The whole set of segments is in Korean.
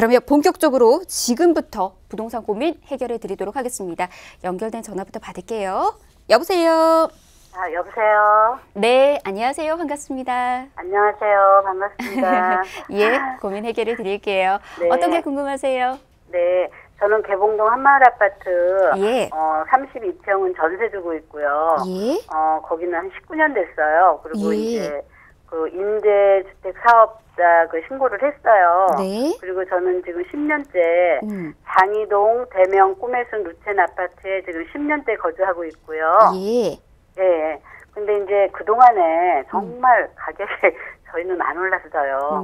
그러면 본격적으로 지금부터 부동산 고민 해결해 드리도록 하겠습니다. 연결된 전화부터 받을게요. 여보세요. 여보세요. 네, 안녕하세요. 반갑습니다. 안녕하세요. 반갑습니다. 예, 고민 해결해 드릴게요. 네. 어떤 게 궁금하세요? 네, 저는 개봉동 한마을 아파트 예. 32평은 전세 두고 있고요. 예. 거기는 한 19년 됐어요. 그리고 예. 이제 그 임대주택 사업자 그 신고를 했어요. 네. 그리고 저는 지금 10년째 장이동 대명 꿈의 숲 루첸 아파트에 지금 10년째 거주하고 있고요. 예. 예. 근데 이제 그동안에 정말 가격이 저희는 안 올랐어요.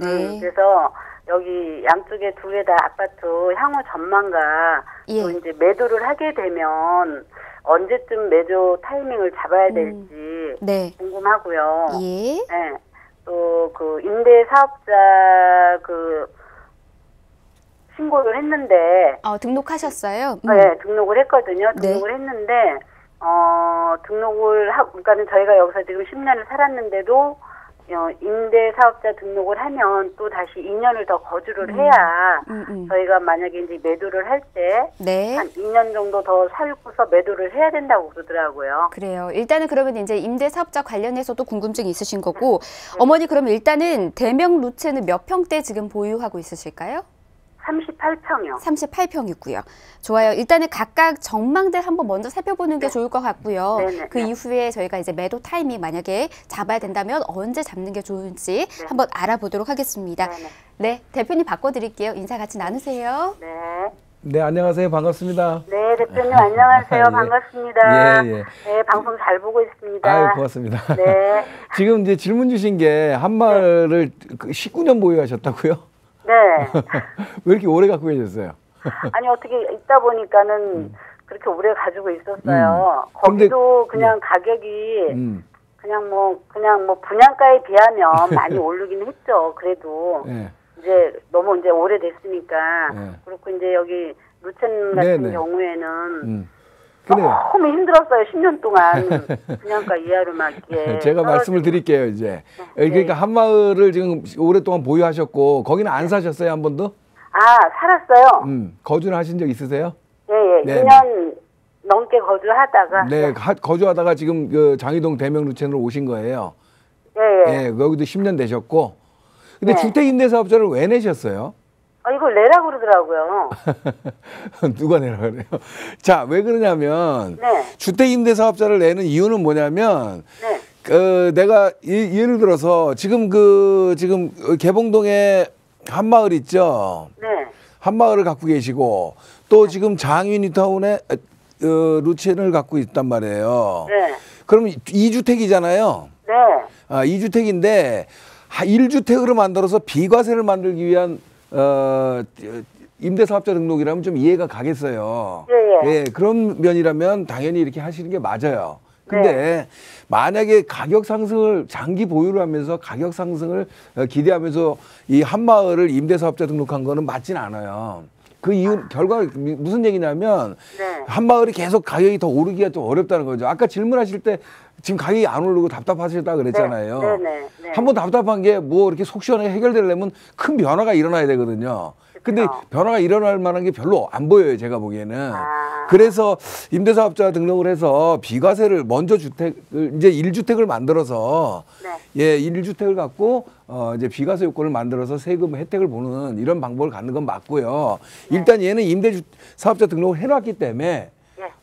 네. 그래서 여기 양쪽에 두 개 다 아파트 향후 전망과 예. 또 이제 매도를 하게 되면 언제쯤 매도 타이밍을 잡아야 될지 네. 궁금하고요. 예. 네. 또 그 임대 사업자 그 신고를 했는데 등록하셨어요? 네, 등록을 했거든요. 네. 등록을 했는데 등록을 하고 그러니까는 저희가 여기서 지금 10년을 살았는데도 임대 사업자 등록을 하면 또 다시 2년을 더 거주를 해야 저희가 만약에 이제 매도를 할 때 네. 한 2년 정도 더 살고서 매도를 해야 된다고 그러더라고요. 그래요. 일단은 그러면 이제 임대 사업자 관련해서도 궁금증이 있으신 거고, 어머니 그러면 일단은 대명 루체는 몇 평대 지금 보유하고 있으실까요? 38평이요. 38평이고요. 좋아요. 일단은 각각 전망들 한번 먼저 살펴보는 게 좋을 것 같고요. 네네. 그 이후에 저희가 이제 매도 타이밍 만약에 잡아야 된다면 언제 잡는 게 좋은지 한번 알아보도록 하겠습니다. 네네. 네, 대표님 바꿔드릴게요. 인사 같이 나누세요. 네. 네, 안녕하세요. 반갑습니다. 네, 대표님 안녕하세요. 예. 반갑습니다. 예, 예. 네, 방송 잘 보고 있습니다. 아유, 고맙습니다. 네. 지금 이제 질문 주신 게 한마을을 19년 보유하셨다고요? 네. 왜 이렇게 오래 갖고 계셨어요? 아니 어떻게 있다 보니까는 그렇게 오래 가지고 있었어요. 거기도 그냥 가격이 그냥 뭐 분양가에 비하면 많이 오르긴 했죠. 그래도 네. 이제 너무 이제 오래됐으니까 네. 그렇고 이제 여기 루첸 같은 네네. 경우에는 그래요. 너무 힘들었어요. 10년 동안 분양가 이하로 막 이렇게 제가 말씀을 드릴게요, 이제. 그러니까 한마을을 지금 오랫동안 보유하셨고 거기는 안 사셨어요, 한 번도? 살았어요. 거주를 하신 적 있으세요? 예, 네, 2년 넘게 거주하다가 네, 거주하다가 지금 그 장이동 대명 루첸으로 오신 거예요. 예. 예, 거기도 10년 되셨고. 근데 네. 주택임대사업자를 왜 내셨어요? 이걸 내라고 그러더라고요. 누가 내라 그래요? 자, 왜 그러냐면 네. 주택임대사업자를 내는 이유는 뭐냐면 네. 내가 예를 들어서 지금 개봉동에 한마을 있죠. 네. 한마을을 갖고 계시고 또 지금 장유니타운에 루첸을 갖고 있단 말이에요. 네. 그럼 2주택이잖아요. 네. 2주택인데 1주택으로 만들어서 비과세를 만들기 위한 임대사업자 등록이라면 좀 이해가 가겠어요. 예. 그런 면이라면 당연히 이렇게 하시는 게 맞아요. 근데 만약에 가격 상승을 장기 보유를 하면서 가격 상승을 기대하면서 이 한마을을 임대사업자 등록한 거는 맞진 않아요. 그 이유 결과가 무슨 얘기냐면 한마을이 계속 가격이 더 오르기가 좀 어렵다는 거죠. 아까 질문하실 때 지금 가격이 안 오르고 답답하셨다고 그랬잖아요. 네. 한번 답답한 게 뭐 이렇게 속 시원하게 해결되려면 큰 변화가 일어나야 되거든요. 근데 변화가 일어날 만한 게 별로 안 보여요, 제가 보기에는. 그래서 임대사업자 등록을 해서 비과세를 먼저 이제 1주택을 만들어서 예, 1주택을 갖고 이제 비과세 요건을 만들어서 세금 혜택을 보는 이런 방법을 갖는 건 맞고요. 일단 얘는 임대사업자 등록을 해놨기 때문에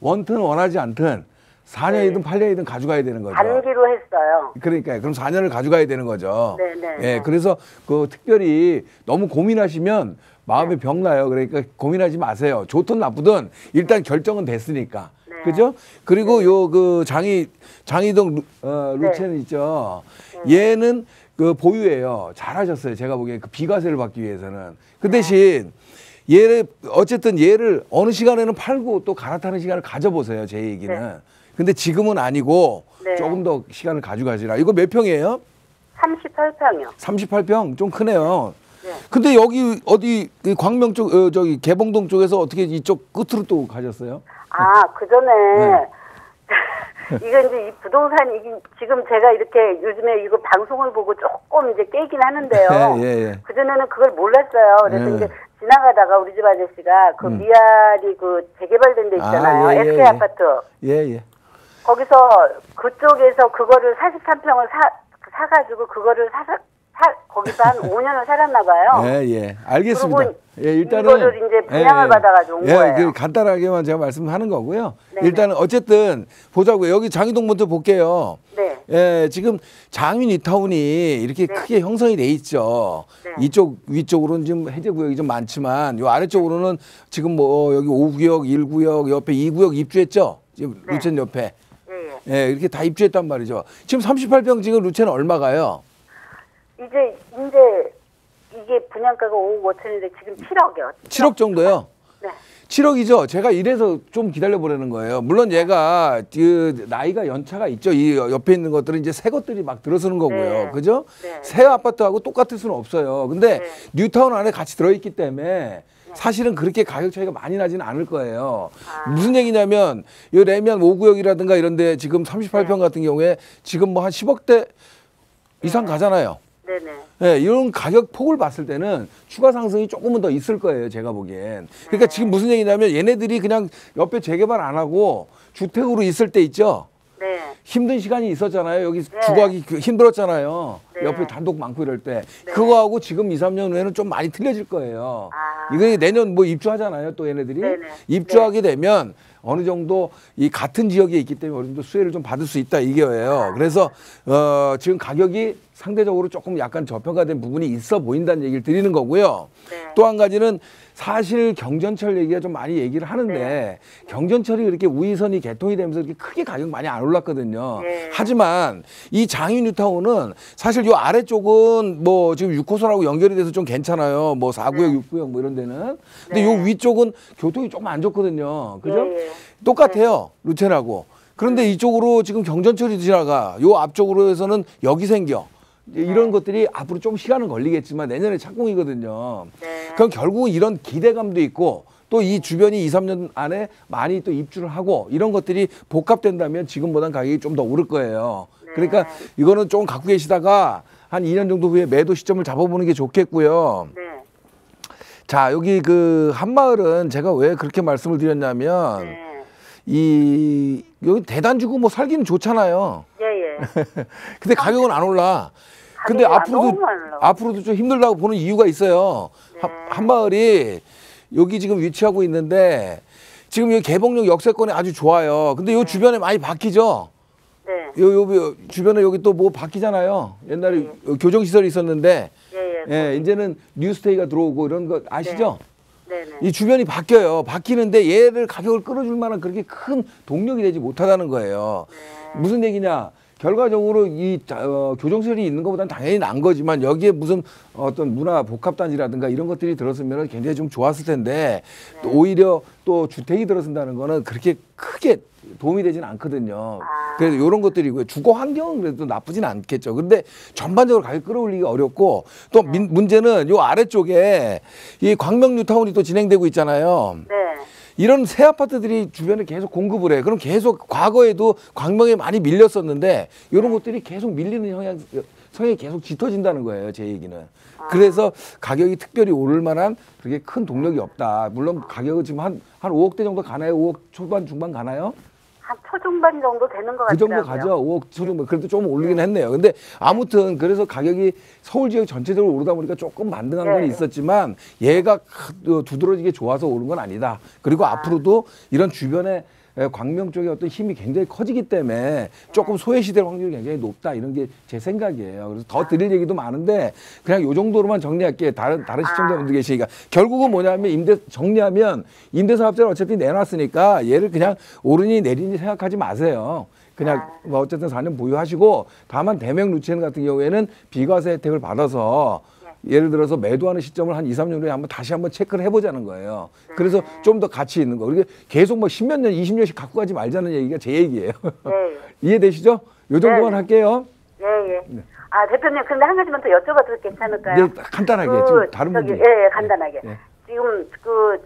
원튼 원하지 않든 4년이든 8년이든 가져가야 되는 거죠. 단기로 했어요. 그러니까요. 그럼 4년을 가져가야 되는 거죠. 네. 예, 그래서 그 특별히 너무 고민하시면 마음에 병 나요. 그러니까 고민하지 마세요. 좋든 나쁘든 일단 결정은 됐으니까. 그죠? 그리고 요 그 장이동 루첸 있죠. 얘는 그 보유예요. 잘하셨어요. 제가 보기엔 그 비과세를 받기 위해서는. 그 대신 얘를 어쨌든 얘를 어느 시간에는 팔고 또 갈아타는 시간을 가져보세요. 제 얘기는. 근데 지금은 아니고 조금 더 시간을 가져가시라. 이거 몇 평이에요? 38평이요. 38평? 좀 크네요. 근데 여기 어디 광명 쪽, 저기 개봉동 쪽에서 어떻게 이쪽 끝으로 또 가셨어요? 그 전에 이거 이제 이 부동산 이게 지금 제가 이렇게 요즘에 이거 방송을 보고 조금 이제 깨긴 하는데요. 예. 그전에는 그걸 몰랐어요. 그래서 예. 이제 지나가다가 우리 집 아저씨가 그 미아리 그 재개발된 데 있잖아요. SK 아파트. 예. 거기서 그쪽에서 그거를 43평을 사가지고 그거를 거기서 한 5년을 살았나 봐요. 예. 알겠습니다. 그리고 예, 일단은 이거를 이제 분양을 받아가지고 온 거예요. 그 간단하게만 제가 말씀하는 거고요. 네네. 일단은 어쨌든 보자고요. 여기 장이동 먼저 볼게요. 네. 예, 지금 장윤 이타운이 이렇게 크게 형성이 돼 있죠. 네. 이쪽 위쪽으로는 지금 해제 구역이 좀 많지만 요 아래쪽으로는 지금 뭐 여기 5구역, 1구역 옆에 2구역 입주했죠. 지금 네. 루첸 옆에. 예. 예, 이렇게 다 입주했단 말이죠. 지금 38평 지금 루첸은 얼마가요? 이제 이게 분양가가 5억 5천인데 지금 7억이요. 7억 정도요? 네. 7억이죠. 제가 이래서 좀 기다려 보라는 거예요. 물론 얘가 그 나이가 연차가 있죠. 이 옆에 있는 것들은 이제 새 것들이 막 들어서는 거고요. 네. 그죠? 네. 새 아파트하고 똑같을 수는 없어요. 근데 네. 뉴타운 안에 같이 들어있기 때문에 사실은 그렇게 가격 차이가 많이 나지는 않을 거예요. 무슨 얘기냐면 이 레미안 5구역이라든가 이런 데 지금 38평 같은 경우에 지금 뭐 한 10억대 이상 가잖아요. 네네. 네, 이런 가격 폭을 봤을 때는 추가 상승이 조금은 더 있을 거예요, 제가 보기엔. 그러니까 지금 무슨 얘기냐면 얘네들이 그냥 옆에 재개발 안 하고 주택으로 있을 때 있죠. 네. 힘든 시간이 있었잖아요. 여기 주거하기 힘들었잖아요. 네. 옆에 단독 많고 이럴 때. 그거하고 지금 2, 3년 후에는 좀 많이 틀려질 거예요. 아. 이거 내년 뭐 입주하잖아요, 또 얘네들이. 네네. 입주하게 되면 어느 정도 이 같은 지역에 있기 때문에 어느 정도 수혜를 좀 받을 수 있다 이게예요. 그래서 지금 가격이 상대적으로 조금 약간 저평가된 부분이 있어 보인다는 얘기를 드리는 거고요. 네. 또 한 가지는 사실 경전철 얘기가 좀 많이 얘기를 하는데 경전철이 그렇게 우이선이 개통이 되면서 그렇게 크게 가격 많이 안 올랐거든요. 네. 하지만 이 장인 뉴타운은 사실 요 아래쪽은 뭐 지금 6호선하고 연결이 돼서 좀 괜찮아요. 뭐 4구역, 6구역 뭐 이런 데는. 근데 요 위쪽은 교통이 조금 안 좋거든요. 그죠? 예. 똑같아요. 루첸하고. 그런데 이쪽으로 지금 경전철이 지나가. 요 앞쪽으로 해서는 여기 생겨. 이런 것들이 앞으로 좀 시간은 걸리겠지만 내년에 착공이거든요. 네. 그럼 결국은 이런 기대감도 있고 또 이 주변이 2, 3년 안에 많이 또 입주를 하고 이런 것들이 복합된다면 지금보단 가격이 좀 더 오를 거예요. 그러니까 이거는 좀 갖고 계시다가 한 2년 정도 후에 매도 시점을 잡아보는 게 좋겠고요. 네. 자, 여기 그 한마을은 제가 왜 그렇게 말씀을 드렸냐면 네. 여기 대단지구 뭐 살기는 좋잖아요. 예. 근데 가격은 안 올라. 근데 가격이 너무 안 올라가요. 앞으로도 좀 힘들다고 보는 이유가 있어요. 한마을이 여기 지금 위치하고 있는데 지금 여기 개봉역 역세권이 아주 좋아요. 근데 요 주변에 많이 바뀌죠. 네. 요 주변에 여기 또 뭐 바뀌잖아요. 옛날에 교정시설이 있었는데 예. 이제는 뉴스테이가 들어오고 이런 거 아시죠? 네네. 이 주변이 바뀌어요. 바뀌는데 얘를 가격을 끌어줄 만한 그렇게 큰 동력이 되지 못하다는 거예요. 무슨 얘기냐? 결과적으로 이 교정시설이 있는 것보다는 당연히 난 거지만 여기에 무슨 어떤 문화 복합단지라든가 이런 것들이 들었으면 굉장히 좀 좋았을 텐데 또 오히려 또 주택이 들어선다는 거는 그렇게 크게 도움이 되지는 않거든요. 그래서 이런 것들이고요. 주거 환경은 그래도 나쁘진 않겠죠. 근데 전반적으로 가격 끌어올리기가 어렵고 또 문제는 요 아래쪽에 이 광명 뉴타운이 또 진행되고 있잖아요. 네. 이런 새 아파트들이 주변에 계속 공급을 해. 그럼 계속 과거에도 광명에 많이 밀렸었는데 이런 것들이 계속 밀리는 성향이 계속 짙어진다는 거예요. 제 얘기는. 그래서 가격이 특별히 오를 만한 그렇게 큰 동력이 없다. 물론 가격은 지금 한 5억대 정도 가나요? 5억 초반 중반 가나요? 한 초중반 정도 되는 것 그 같더라고요. 정도 가죠. 5억 초중반. 그래도 좀 오르긴 했네요. 근데 아무튼 그래서 가격이 서울 지역 전체적으로 오르다 보니까 조금 만등한 건 있었지만 얘가 두드러지게 좋아서 오른 건 아니다. 그리고 앞으로도 이런 주변에 광명 쪽에 어떤 힘이 굉장히 커지기 때문에 조금 소외시될 확률이 굉장히 높다. 이런 게 제 생각이에요. 그래서 더 드릴 얘기도 많은데 그냥 요 정도로만 정리할게요. 다른 시청자분들 계시니까. 결국은 뭐냐면 정리하면 임대사업자를 어차피 내놨으니까 얘를 그냥 오르니 내리니 생각하지 마세요. 그냥 뭐 어쨌든 4년 보유하시고 다만 대명 루첸 같은 경우에는 비과세 혜택을 받아서 예를 들어서 매도하는 시점을 한 2, 3년 후에 다시 한번 체크를 해보자는 거예요. 그래서 좀 더 가치 있는 거. 그러니까 계속 뭐 10몇 년, 20년씩 갖고 가지 말자는 얘기가 제 얘기예요. 이해되시죠? 요 정도만 할게요. 예. 아, 대표님, 근데 한 가지만 더 여쭤봐도 괜찮을까요? 네, 간단하게. 지금 다른 분들. 예, 간단하게. 지금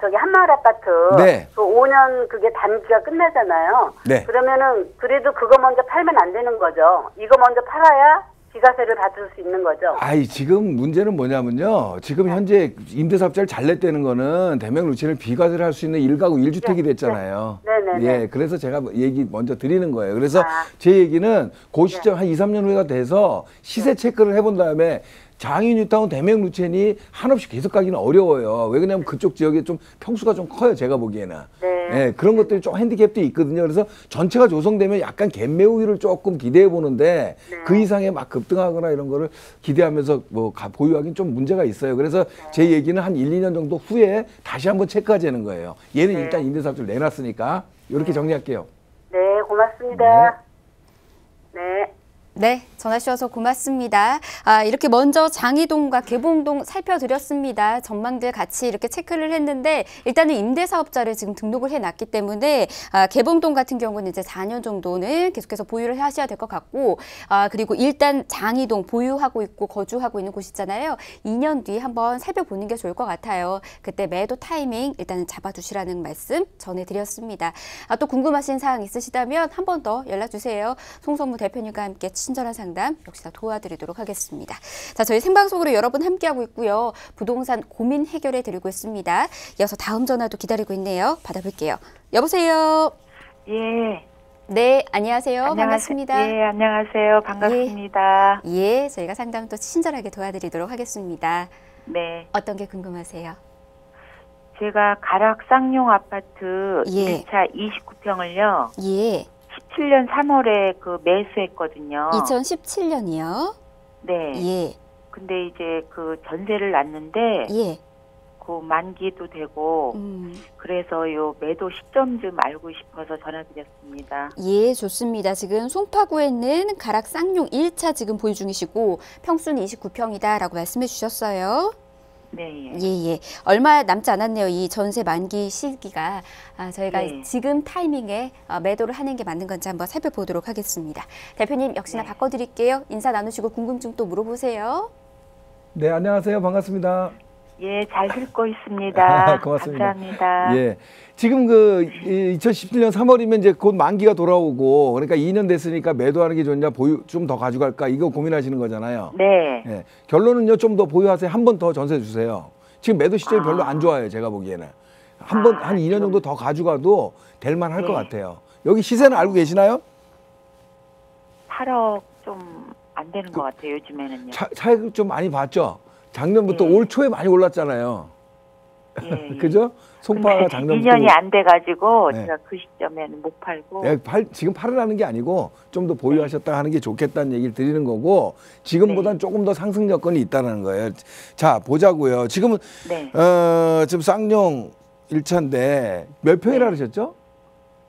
저기 한마을 아파트 네. 그 5년 그게 단기가 끝나잖아요. 네. 그러면은 그래도 그거 먼저 팔면 안 되는 거죠. 이거 먼저 팔아야 비과세를 받을 수 있는 거죠. 아이, 지금 문제는 뭐냐면요. 지금 현재 임대사업자를 잘 냈다는 거는 대명 루틴을 비과세를 할 수 있는 1가구 1주택이 됐잖아요. 네네네. 예, 그래서 제가 얘기 먼저 드리는 거예요. 그래서 제 얘기는 그 시점 한 2, 3년 후가 돼서 시세 체크를 해본 다음에 장인 뉴타운 대명 루첸이 한없이 계속 가기는 어려워요. 왜 그러냐면 그쪽 지역에 좀 평수가 좀 커요. 제가 보기에는. 네. 예, 그런 것들이 좀 핸디캡도 있거든요. 그래서 전체가 조성되면 약간 갭 메우기를 조금 기대해 보는데 그 이상의 막 급등하거나 이런 거를 기대하면서 뭐 보유하기는 좀 문제가 있어요. 그래서 제 얘기는 한 1, 2년 정도 후에 다시 한번 체크하자는 거예요. 얘는 일단 임대사업자를 내놨으니까 이렇게 정리할게요. 네, 고맙습니다. 네. 네, 전화 주셔서 고맙습니다. 이렇게 먼저 장이동과 개봉동 살펴드렸습니다. 전망들 같이 이렇게 체크를 했는데 일단은 임대사업자를 지금 등록을 해놨기 때문에 개봉동 같은 경우는 이제 4년 정도는 계속해서 보유를 하셔야 될 것 같고 그리고 일단 장이동 보유하고 있고 거주하고 있는 곳이잖아요. 2년 뒤에 한번 살펴보는 게 좋을 것 같아요. 그때 매도 타이밍 일단은 잡아두시라는 말씀 전해드렸습니다. 또 궁금하신 사항 있으시다면 한 번 더 연락주세요. 송성무 대표님과 함께 친절한 상담 역시나 도와드리도록 하겠습니다. 자, 저희 생방송으로 여러분 함께하고 있고요. 부동산 고민 해결해 드리고 있습니다. 이어서 다음 전화도 기다리고 있네요. 받아볼게요. 여보세요. 예. 네, 안녕하세요. 반갑습니다. 예, 안녕하세요. 반갑습니다. 예, 저희가 상담 또 친절하게 도와드리도록 하겠습니다. 네. 어떤 게 궁금하세요? 제가 가락 쌍용 아파트 예. 1차 29평을요. 예. 17년 3월에 그 매수했거든요. 2017년이요? 네. 예. 근데 이제 그 전세를 놨는데 예. 그 만기도 되고 그래서 요 매도 시점 좀 알고 싶어서 전화드렸습니다. 예, 좋습니다. 지금 송파구에 있는 가락 쌍용 1차 지금 보유 중이시고 평수는 29평이다라고 말씀해 주셨어요. 네. 예. 얼마 남지 않았네요. 이 전세 만기 시기가. 저희가 네. 지금 타이밍에 매도를 하는 게 맞는 건지 한번 살펴보도록 하겠습니다. 대표님 역시나 네. 바꿔드릴게요. 인사 나누시고 궁금증 또 물어보세요. 네, 안녕하세요. 반갑습니다. 예, 잘 듣고 있습니다. 고맙습니다. 감사합니다. 예. 지금 2017년 3월이면 이제 곧 만기가 돌아오고 그러니까 2년 됐으니까 매도하는 게 좋냐 보유 좀 더 가져갈까 이거 고민하시는 거잖아요. 네. 예. 결론은요 좀 더 보유하세요. 한 번 더 전세 주세요. 지금 매도 시점이 별로 안 좋아요. 제가 보기에는. 한 2년 정도 더 가져가도 될 만할 것 같아요. 여기 시세는 알고 계시나요? 8억 좀 안 되는 것 같아요. 요즘에는요. 차익 좀 많이 봤죠? 작년부터 올 초에 많이 올랐잖아요. 예. 그죠? 송파가 작년부터 2년이 안 돼가지고 네. 제가 그 시점에는 못 팔고 예, 지금 팔으라는 게 아니고 좀 더 보유하셨다 하는 게 좋겠다는 얘기를 드리는 거고 지금보단 조금 더 상승 여건이 있다는 거예요. 자, 보자고요. 지금은 네. 지금 쌍용 1차인데 몇 평이라 그러셨죠?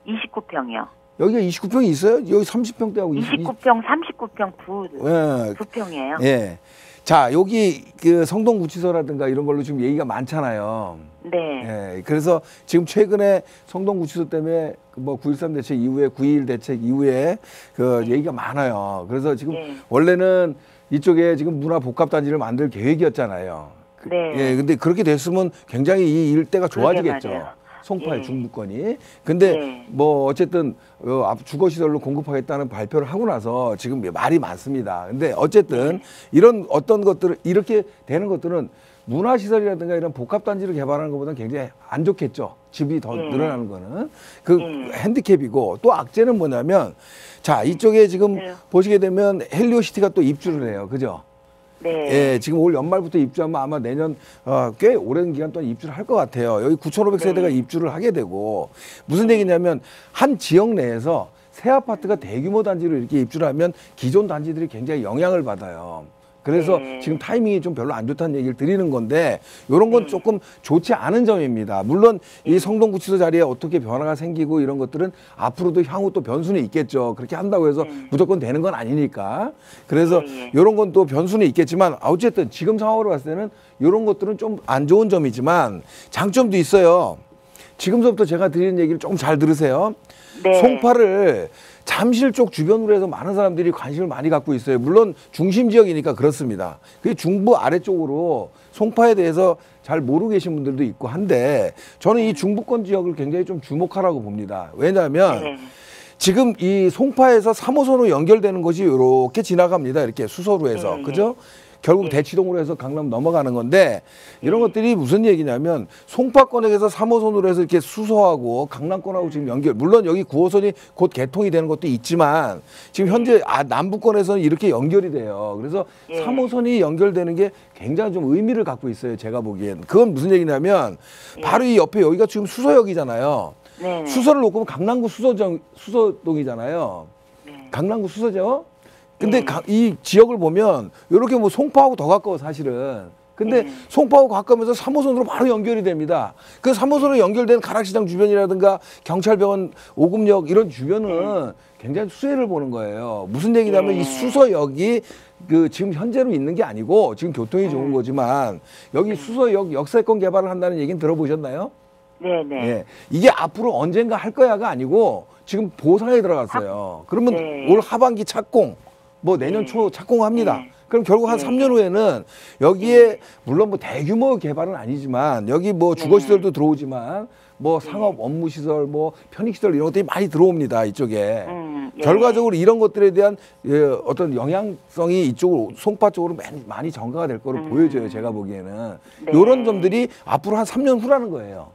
29평이요. 여기가 29평이 있어요? 여기 30평대하고 29평, 39평 예. 9평이에요. 예. 자, 여기 그 성동구치소라든가 이런 걸로 지금 얘기가 많잖아요. 네. 예, 그래서 지금 최근에 성동구치소 때문에 뭐 9.13 대책 이후에 9.21 대책 이후에 그 얘기가 많아요. 그래서 지금 원래는 이쪽에 지금 문화복합단지를 만들 계획이었잖아요. 네. 예, 근데 그렇게 됐으면 굉장히 이 일대가 좋아지겠죠. 송파의 중부권이. 근데 뭐 어쨌든 주거시설로 공급하겠다는 발표를 하고 나서 지금 말이 많습니다. 근데 어쨌든 이런 어떤 것들을 이렇게 되는 것들은 문화시설이라든가 이런 복합단지를 개발하는 것보다는 굉장히 안 좋겠죠. 집이 더 늘어나는 거는. 그 핸디캡이고 또 악재는 뭐냐면 자, 이쪽에 지금 보시게 되면 헬리오시티가 또 입주를 해요. 그죠? 네. 예, 지금 올 연말부터 입주하면 아마 내년 꽤 오랜 기간 동안 입주를 할 것 같아요. 여기 9,500세대가 입주를 하게 되고 무슨 얘기냐면 한 지역 내에서 새 아파트가 대규모 단지로 이렇게 입주를 하면 기존 단지들이 굉장히 영향을 받아요. 그래서 지금 타이밍이 좀 별로 안 좋다는 얘기를 드리는 건데 이런 건 조금 좋지 않은 점입니다. 물론 이 성동구치소 자리에 어떻게 변화가 생기고 이런 것들은 앞으로도 향후 또 변수는 있겠죠. 그렇게 한다고 해서 무조건 되는 건 아니니까. 그래서 이런 건 또 변수는 있겠지만 어쨌든 지금 상황으로 봤을 때는 이런 것들은 좀 안 좋은 점이지만 장점도 있어요. 지금부터 제가 드리는 얘기를 조금 잘 들으세요. 네. 송파를 잠실 쪽 주변으로 해서 많은 사람들이 관심을 많이 갖고 있어요. 물론 중심 지역이니까 그렇습니다. 그 중부 아래쪽으로 송파에 대해서 잘 모르고 계신 분들도 있고 한데 저는 이 중부권 지역을 굉장히 좀 주목하라고 봅니다. 왜냐하면 지금 이 송파에서 3호선으로 연결되는 것이 이렇게 지나갑니다. 이렇게 수서로 해서. 그죠? 결국 대치동으로 해서 강남 넘어가는 건데 이런 것들이 무슨 얘기냐면 송파권에서 3호선으로 해서 이렇게 수서하고 강남권하고 지금 연결, 물론 여기 9호선이 곧 개통이 되는 것도 있지만 지금 현재 남부권에서는 이렇게 연결이 돼요. 그래서 3호선이 연결되는 게 굉장히 좀 의미를 갖고 있어요. 제가 보기엔. 그건 무슨 얘기냐면 바로 이 옆에 여기가 지금 수서역이잖아요. 수서를 놓고 보면 강남구 수서동이잖아요. 강남구 수서죠. 근데 이 지역을 보면 이렇게 뭐 송파하고 더 가까워 사실은. 근데 송파하고 가까우면서 3호선으로 바로 연결이 됩니다. 그 3호선으로 연결된 가락시장 주변이라든가 경찰병원, 오금역 이런 주변은 굉장히 수혜를 보는 거예요. 무슨 얘기냐면 이 수서역이 그 지금 현재로 있는 게 아니고 지금 교통이 좋은 거지만 여기 수서역 역세권 개발을 한다는 얘기는 들어보셨나요? 네네. 예. 이게 앞으로 언젠가 할 거야가 아니고 지금 보상에 들어갔어요. 그러면 올 하반기 착공, 뭐 내년 초 착공합니다. 그럼 결국 한 3년 후에는 여기에 물론 뭐 대규모 개발은 아니지만 여기 뭐 주거시설도 들어오지만 뭐 상업 업무시설, 뭐 편익시설 이런 것들이 많이 들어옵니다. 이쪽에. 결과적으로 이런 것들에 대한 어떤 영향성이 이쪽으로 송파 쪽으로 많이 전가가 될 거로 보여져요. 제가 보기에는. 이런 점들이 앞으로 한 3년 후라는 거예요.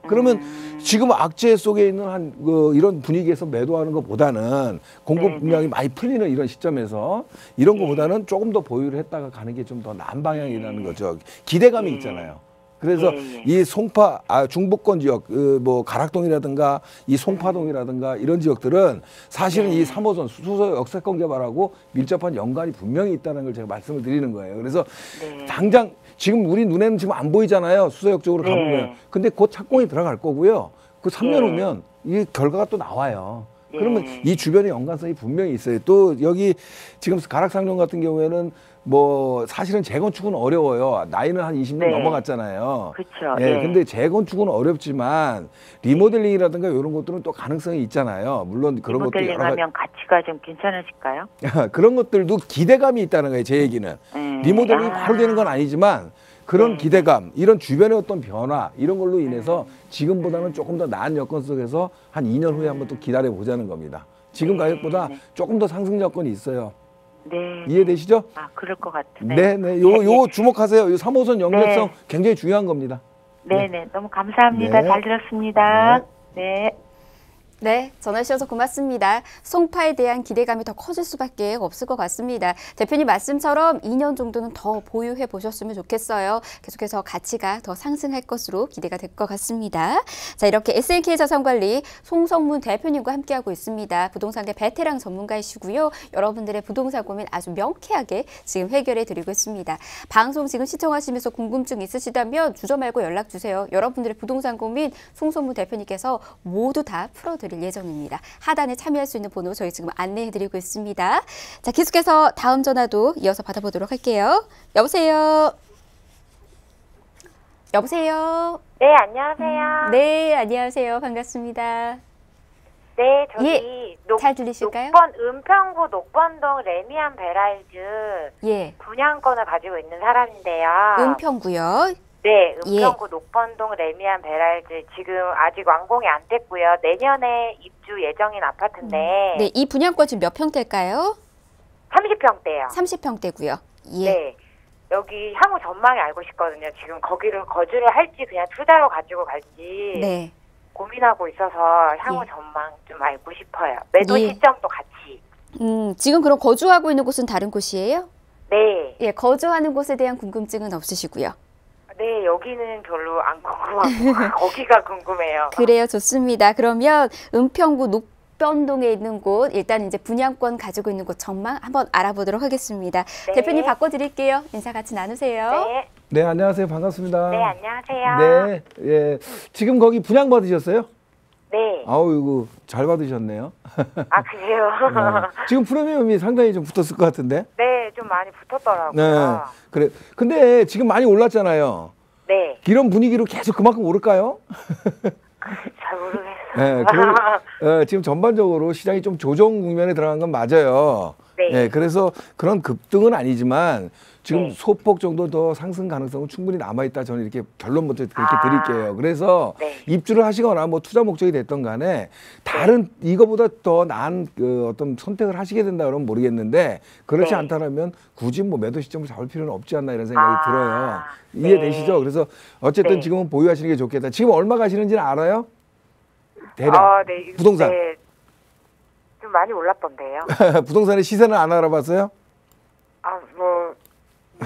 그러면 지금 악재 속에 있는 이런 분위기에서 매도하는 것보다는 공급 물량이 많이 풀리는 이런 시점에서 이런 것보다는 조금 더 보유를 했다가 가는 게 좀 더 나은 방향이라는 거죠. 기대감이 있잖아요. 그래서 이 송파, 중부권 지역, 뭐 가락동이라든가 이 송파동이라든가 이런 지역들은 사실은 이 3호선 수서 역세권 개발하고 밀접한 연관이 분명히 있다는 걸 제가 말씀을 드리는 거예요. 그래서 당장 지금 우리 눈에는 지금 안 보이잖아요. 수서역 쪽으로 가보면. 근데 곧 착공이 들어갈 거고요. 그 3년 후면 이 결과가 또 나와요. 그러면 이 주변에 연관성이 분명히 있어요. 또 여기 지금 가락상동 같은 경우에는 뭐 사실은 재건축은 어려워요. 나이는 한 20년 넘어갔잖아요. 그렇죠. 예, 근데 재건축은 어렵지만 리모델링이라든가 이런 것들은 또 가능성이 있잖아요. 물론 그런 것도 여러 가지. 리모델링하면 가치가 좀 괜찮으실까요? 그런 것들도 기대감이 있다는 거예요. 제 얘기는. 리모델링이 바로 되는 건 아니지만 그런 기대감, 이런 주변의 어떤 변화 이런 걸로 인해서 지금보다는 조금 더 나은 여건 속에서 한 2년 후에 한번 또 기다려 보자는 겁니다. 지금 가격보다 조금 더 상승 여건이 있어요. 네. 이해되시죠? 아, 그럴 것 같아요. 네네. 요 주목하세요. 요 3호선 연결성 굉장히 중요한 겁니다. 네네. 너무 감사합니다. 잘 들었습니다. 네. 네, 전화 주셔서 고맙습니다. 송파에 대한 기대감이 더 커질 수밖에 없을 것 같습니다. 대표님 말씀처럼 2년 정도는 더 보유해 보셨으면 좋겠어요. 계속해서 가치가 더 상승할 것으로 기대가 될 것 같습니다. 자, 이렇게 SNK 자산관리 송성문 대표님과 함께하고 있습니다. 부동산계 베테랑 전문가이시고요. 여러분들의 부동산 고민 아주 명쾌하게 지금 해결해 드리고 있습니다. 방송 지금 시청하시면서 궁금증 있으시다면 주저 말고 연락 주세요. 여러분들의 부동산 고민 송성문 대표님께서 모두 다 풀어드립니다. 예정입니다. 하단에 참여할 수 있는 번호 저희 지금 안내해드리고 있습니다. 자, 계속해서 다음 전화도 이어서 받아보도록 할게요. 여보세요. 여보세요. 네, 안녕하세요. 네, 안녕하세요. 반갑습니다. 네, 저기 잘 들리실까요? 은평구 녹번동 레미안 베라이즈 분양권을 가지고 있는 사람인데요. 은평구요? 네, 은평구 녹번동 레미안 베라이즈 지금 아직 완공이 안 됐고요. 내년에 입주 예정인 아파트인데. 네, 이 분양권 지금 몇 평대일까요? 30평대요. 30평대고요. 네. 여기 향후 전망이 알고 싶거든요. 지금 거기를 거주를 할지 그냥 투자로 가지고 갈지 고민하고 있어서 향후 전망 좀 알고 싶어요. 매도 시점도 같이. 지금 그럼 거주하고 있는 곳은 다른 곳이에요? 네. 예, 거주하는 곳에 대한 궁금증은 없으시고요. 네, 여기는 별로 안 궁금하고 거기가 궁금해요. 그래요, 좋습니다. 그러면 은평구 녹변동에 있는 곳, 일단 이제 분양권 가지고 있는 곳 전망 한번 알아보도록 하겠습니다. 네. 대표님 바꿔드릴게요. 인사 같이 나누세요. 네. 네, 안녕하세요. 반갑습니다. 네, 안녕하세요. 네, 예. 지금 거기 분양 받으셨어요? 네. 아우, 이거 잘 받으셨네요. 아, 그래요? 지금 프리미엄이 상당히 좀 붙었을 것 같은데? 네, 좀 많이 붙었더라고요. 네, 그래. 근데 지금 많이 올랐잖아요. 네. 이런 분위기로 계속 그만큼 오를까요? 잘 모르겠어요. 예, 그리고 지금 전반적으로 시장이 좀 조정 국면에 들어간 건 맞아요. 네. 예, 그래서 그런 급등은 아니지만 지금 네. 소폭 정도 더 상승 가능성은 충분히 남아있다. 저는 이렇게 결론부터 그렇게 드릴게요. 그래서 네. 입주를 하시거나 뭐 투자 목적이 됐던 간에 다른 이거보다 더 나은 어떤 선택을 하시게 된다 그러면 모르겠는데 그렇지 네. 않다면 굳이 뭐 매도 시점을 잡을 필요는 없지 않나 이런 생각이 들어요. 네. 이해되시죠? 그래서 어쨌든 네. 지금은 보유하시는 게 좋겠다. 지금 얼마 가시는지는 알아요? 대략 네. 부동산. 네. 좀 많이 올랐던데요. 부동산의 시세는 안 알아봤어요?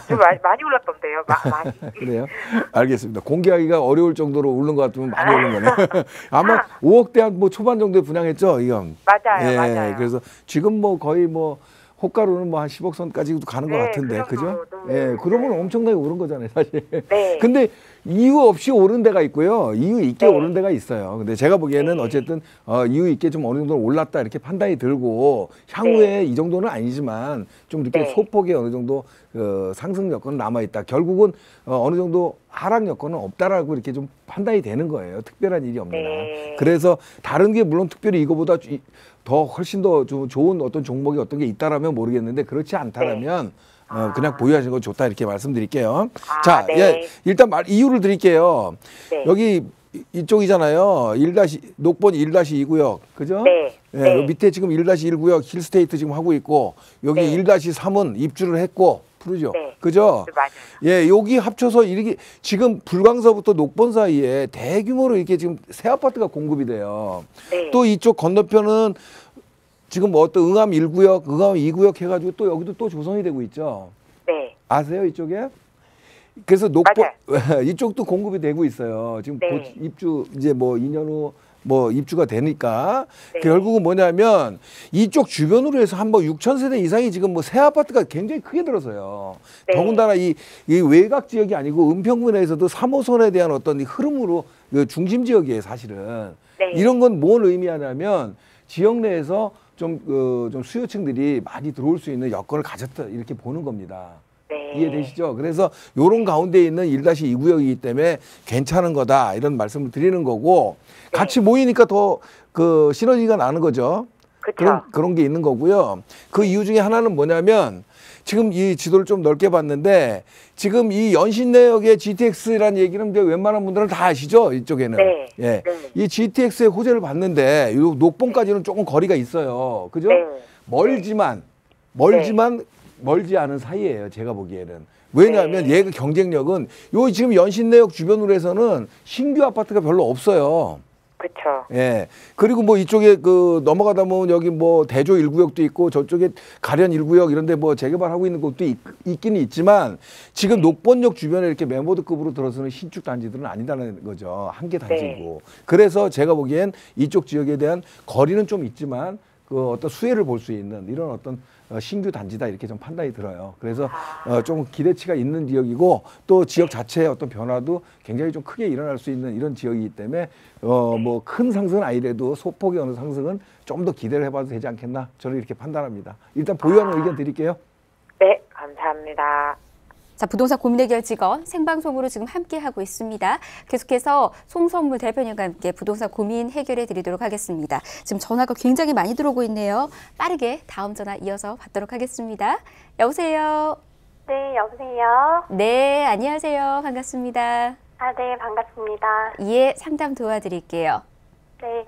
좀 많이 올랐던데요. 많이. 그래요? 알겠습니다. 공개하기가 어려울 정도로 오른 것 같으면 많이 오른 거네. 아마 5억대 한 뭐 초반 정도에 분양했죠, 이건. 맞아요, 예, 맞아요. 그래서 지금 뭐 거의 뭐 호가로는 뭐 한 10억 선까지도 가는 것 네, 같은데, 그 정도, 그죠? 너무, 예, 그러면 네. 엄청나게 오른 거잖아요, 사실. 네. 근데 이유 없이 오른 데가 있고요, 이유 있게 네. 오른 데가 있어요. 근데 제가 보기에는 네. 어쨌든 이유 있게 좀 어느 정도 올랐다 이렇게 판단이 들고 향후에 이 정도는 아니지만 좀 이렇게 네. 소폭의 어느 정도 상승 여건은 남아 있다. 결국은 어느 정도 하락 여건은 없다라고 이렇게 좀 판단이 되는 거예요. 특별한 일이 없는 한. 네. 그래서 다른 게 물론 특별히 이거보다 더 훨씬 더 좋은 어떤 종목이 어떤 게 있다라면 모르겠는데 그렇지 않다라면 그냥 보유하시는 거 좋다 이렇게 말씀드릴게요. 자, 네. 예, 일단 이유를 드릴게요. 네. 여기 이쪽이잖아요. 녹번 1-2구역. 그죠? 네. 예, 네. 요 밑에 지금 1-1구역 힐스테이트 지금 하고 있고 여기 네. 1-3은 입주를 했고 푸르죠. 네. 그죠? 맞아요. 예, 여기 합쳐서 이렇게 지금 불광서부터 녹번 사이에 대규모로 이렇게 지금 새 아파트가 공급이 돼요. 네. 또 이쪽 건너편은 지금 뭐 어떤 응암 1구역, 응암 2구역 해가지고 또 여기도 또 조성이 되고 있죠. 네. 아세요, 이쪽에? 그래서 녹번 맞아요. 이쪽도 공급이 되고 있어요. 지금 네. 곧 입주 이제 뭐 2년 후 뭐 입주가 되니까 네. 결국은 뭐냐면 이쪽 주변으로 해서 한 뭐 6천 세대 이상이 지금 뭐 새 아파트가 굉장히 크게 들어서요. 네. 더군다나 이 외곽 지역이 아니고 은평구내에서도 3호선에 대한 어떤 이 흐름으로 중심 지역이에요, 사실은. 네. 이런 건 뭘 의미하냐면 지역 내에서 좀 수요층들이 많이 들어올 수 있는 여건을 가졌다 이렇게 보는 겁니다. 네. 이해되시죠? 그래서 요런 가운데 있는 1-2구역이기 때문에 괜찮은 거다 이런 말씀을 드리는 거고 네. 같이 모이니까 더 시너지가 나는 거죠. 그쵸. 그런 게 있는 거고요. 그 이유 중에 하나는 뭐냐면 지금 이 지도를 좀 넓게 봤는데 지금 이 연신내역의 GTX라는 얘기는 이제 웬만한 분들은 다 아시죠? 이쪽에는. 네. 예. 네. 이 GTX의 호재를 봤는데 요 녹봉까지는 조금 거리가 있어요. 그죠? 네. 멀지만 멀지 않은 사이예요. 제가 보기에는. 왜냐하면 네. 얘가 경쟁력은 요 지금 연신내역 주변으로 해서는 신규 아파트가 별로 없어요. 그쵸. 예. 그리고 뭐 이쪽에 넘어가다 보면 여기 뭐 대조 1구역도 있고 저쪽에 가련 1구역 이런 데 뭐 재개발하고 있는 곳도 있기는 있지만 지금 녹번역 주변에 이렇게 메모드급으로 들어서는 신축 단지들은 아니다는 거죠. 한 개 단지고. 그래서 제가 보기엔 이쪽 지역에 대한 거리는 좀 있지만 어떤 수혜를 볼 수 있는 이런 어떤 신규 단지다 이렇게 좀 판단이 들어요. 그래서 좀 기대치가 있는 지역이고 또 지역 자체의 어떤 변화도 굉장히 좀 크게 일어날 수 있는 이런 지역이기 때문에 뭐 큰 상승은 아니래도 소폭의 어느 상승은 좀 더 기대를 해봐도 되지 않겠나 저는 이렇게 판단합니다. 일단 보유하는 의견 드릴게요. 네, 감사합니다. 자, 부동산 고민 해결 직원 생방송으로 지금 함께하고 있습니다. 계속해서 송성무 대표님과 함께 부동산 고민 해결해 드리도록 하겠습니다. 지금 전화가 굉장히 많이 들어오고 있네요. 빠르게 다음 전화 이어서 받도록 하겠습니다. 여보세요? 네, 여보세요? 네, 안녕하세요. 반갑습니다. 네, 반갑습니다. 예, 상담 도와드릴게요. 네,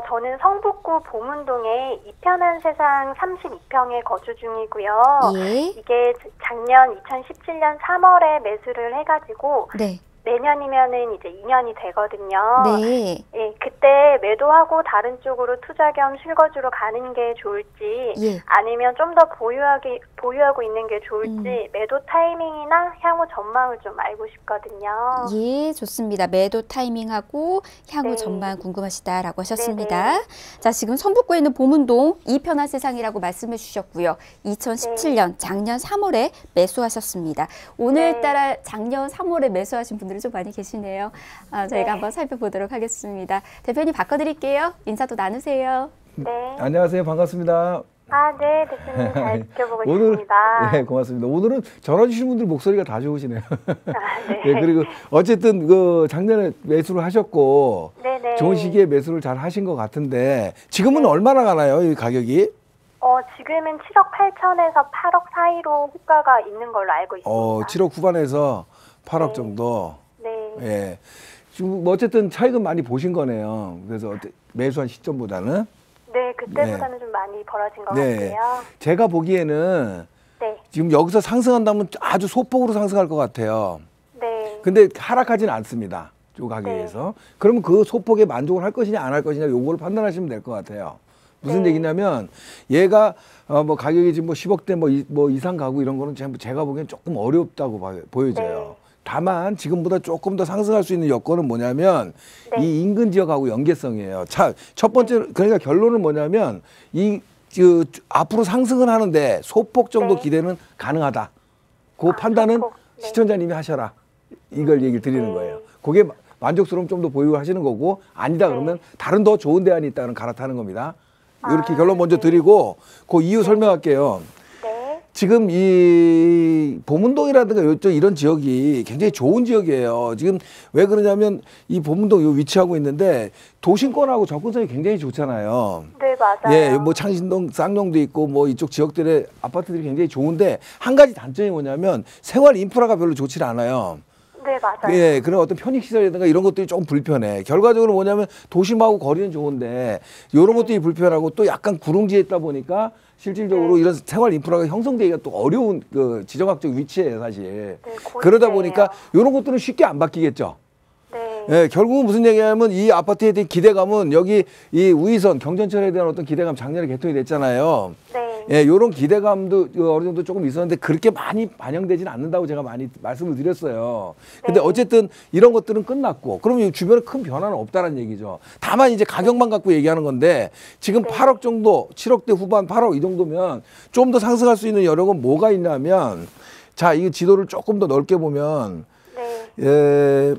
저는 성북구 보문동에 이편한 세상 32평에 거주 중이고요. 예. 이게 작년 2017년 3월에 매수를 해가지고 네. 내년이면은 이제 2년이 되거든요. 네. 예, 그때 매도하고 다른 쪽으로 투자 겸 실거주로 가는 게 좋을지, 예. 아니면 좀 더 보유하고 있는 게 좋을지, 매도 타이밍이나 향후 전망을 좀 알고 싶거든요. 예, 좋습니다. 매도 타이밍하고 향후 네. 전망 궁금하시다라고 하셨습니다. 네네. 자, 지금 성북구에 있는 보문동 이편한 세상이라고 말씀해 주셨고요. 2017년 작년 3월에 매수하셨습니다. 오늘따라 작년 3월에 매수하신 분들이 좀 많이 계시네요. 저희가 네. 한번 살펴보도록 하겠습니다. 대표님 바꿔드릴게요. 인사도 나누세요. 네. 안녕하세요. 반갑습니다. 아, 네, 대표님 잘 지켜보고 오늘, 있습니다. 네, 고맙습니다. 오늘은 전화 주신 분들 목소리가 다 좋으시네요. 아, 네. 네, 그리고 어쨌든 그 작년에 매수를 하셨고 네네. 좋은 시기에 매수를 잘 하신 것 같은데 지금은 얼마나 가나요, 이 가격이? 지금은 7억 8천에서 8억 사이로 호가가 있는 걸로 알고 있습니다. 7억 후반에서 8억 네. 정도. 네. 예. 지금 뭐 어쨌든 차익은 많이 보신 거네요. 그래서 매수한 시점보다는. 네, 그때보다는 좀 많이 벌어진 것 네. 같아요. 제가 보기에는 네. 지금 여기서 상승한다면 아주 소폭으로 상승할 것 같아요. 네. 근데 하락하지는 않습니다. 이 가격에서. 그러면 그 소폭에 만족을 할 것이냐 안 할 것이냐 요걸 판단하시면 될 것 같아요. 무슨 얘기냐면 얘가 뭐 가격이 지금 뭐 10억대 뭐 이상 가고 이런 거는 제가 보기엔 조금 어렵다고 보여져요. 네. 다만 지금보다 조금 더 상승할 수 있는 여건은 뭐냐면 네. 이 인근 지역하고 연계성이에요. 첫 번째 그러니까 결론은 뭐냐면 앞으로 상승은 하는데 소폭 정도 네. 기대는 가능하다. 그 판단은 소폭. 네. 시청자님이 하셔라. 이걸 얘기를 드리는 네. 거예요. 그게 만족스러움 좀 더 보유하시는 거고 아니다 그러면 다른 더 좋은 대안이 있다는 갈아타는 겁니다. 이렇게 결론 먼저 드리고 그 이유 설명할게요. 네. 지금 이 보문동이라든가 이쪽 이런 지역이 굉장히 좋은 지역이에요. 지금 왜 그러냐면 이 보문동 요 위치하고 있는데 도심권하고 접근성이 굉장히 좋잖아요. 네, 맞아요. 예, 뭐 창신동, 쌍용도 있고 뭐 이쪽 지역들의 아파트들이 굉장히 좋은데 한 가지 단점이 뭐냐면 생활 인프라가 별로 좋지 않아요. 네, 맞아요. 예, 그런 어떤 편익시설이라든가 이런 것들이 조금 불편해. 결과적으로 뭐냐면 도심하고 거리는 좋은데 이런 것들이 불편하고 또 약간 구릉지에 있다 보니까 실질적으로 이런 생활 인프라가 형성되기가 또 어려운 그 지정학적 위치예요, 사실. 네, 그러다 고립돼요. 보니까 이런 것들은 쉽게 안 바뀌겠죠. 네. 예, 결국은 무슨 얘기냐면 이 아파트에 대한 기대감은 여기 이 우이선 경전철에 대한 어떤 기대감 작년에 개통이 됐잖아요. 네. 예, 요런 기대감도 어느 정도 조금 있었는데 그렇게 많이 반영되지는 않는다고 제가 많이 말씀을 드렸어요. 근데 네. 어쨌든 이런 것들은 끝났고 그러면 주변에 큰 변화는 없다는 얘기죠. 다만 이제 가격만 갖고 얘기하는 건데 지금 8억 정도, 7억대 후반 8억 이 정도면 좀 더 상승할 수 있는 여력은 뭐가 있냐면 자, 이 지도를 조금 더 넓게 보면 네.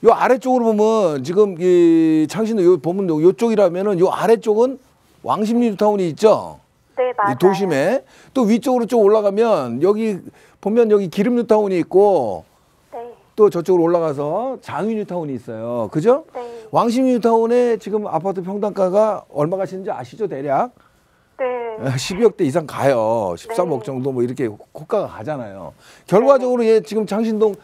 요 아래쪽으로 보면 지금 이 창신도 요 보면 요쪽이라면은 요 아래쪽은 왕십리 뉴타운이 있죠. 네, 맞아요. 이 도심에 또 위쪽으로 좀 올라가면 여기 보면 여기 기름 뉴타운이 있고 네. 또 저쪽으로 올라가서 장위 뉴타운이 있어요. 그죠? 네. 왕십리 뉴타운에 지금 아파트 평당가가 얼마 가시는지 아시죠, 대략? 네. 12억대 이상 가요. 13억 네. 정도 뭐 이렇게 호가가 가잖아요. 결과적으로 얘 지금 장신동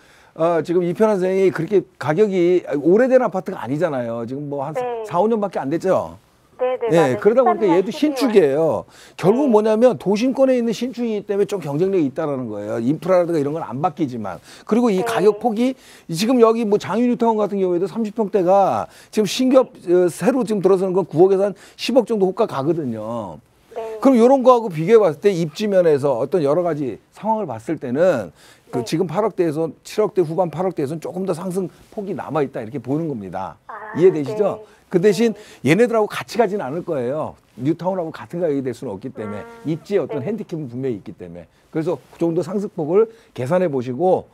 지금 이편한 생이 그렇게 가격이 오래된 아파트가 아니잖아요. 지금 뭐 한 네. 4, 5년밖에 안 됐죠. 네, 네. 예, 맞아요. 그러다 보니까 13년 얘도 신축이에요. 결국 네. 뭐냐면 도심권에 있는 신축이기 때문에 좀 경쟁력이 있다라는 거예요. 인프라라든가 이런 건 안 바뀌지만. 그리고 이 네. 가격 폭이 지금 여기 뭐 장위 뉴타운 같은 경우에도 30평대가 지금 신규 새로 지금 들어서는 건 9억에서 한 10억 정도 호가 가거든요. 네. 그럼 이런 거하고 비교해 봤을 때 입지면에서 어떤 여러 가지 상황을 봤을 때는 그 네. 지금 8억대에서 7억대 후반 8억대에서는 조금 더 상승 폭이 남아 있다 이렇게 보는 겁니다. 아, 이해되시죠? 네. 그 대신 얘네들하고 같이 가지는 않을 거예요. 뉴타운하고 같은 가격이 될 수는 없기 때문에 입지에 어떤 네. 핸디캡은 분명히 있기 때문에 그래서 그 정도 상승폭을 계산해 보시고